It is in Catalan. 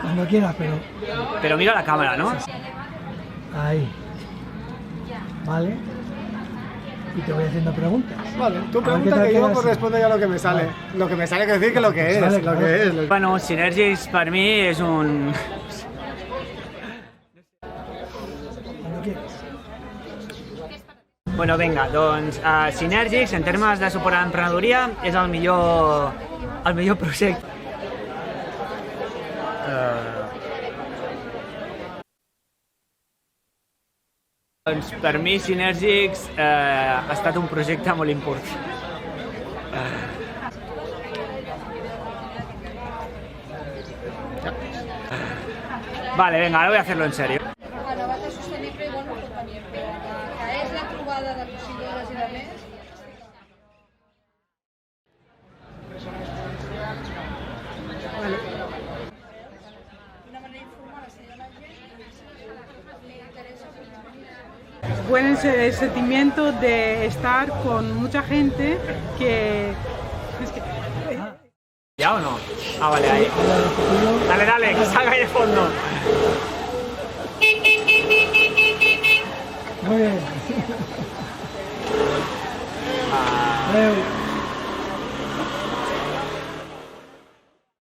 Cuando quieras, pero... Pero mira la cámara, ¿no? Ahí. Vale. Y te voy haciendo preguntas. Vale, tú A ver qué pregunta tal que yo quedas. pues respondo ya lo que me sale. Vale. Lo que me sale que decir que lo que es, Vale, lo claro. que es. Bueno, Synergics per mi és un... Cuando quieras. Bueno, vinga, doncs Synergics, en termes de suport a l'emprenedoria, és el millor projecte. Doncs per mi Synergics ha estat un projecte molt important. Vale, venga, ahora voy a hacerlo en serio. A la base sostenible igual no pot venir, però que és la trobada de cosidores i de més. D'una manera informal, así de la gent, li interessa. Pueden ser el sentimiento de estar con mucha gente que... ¿Ya o no? Ah, vale, ahí. Dale, dale, que salga ahí de fondo. Muy bien. Adeu.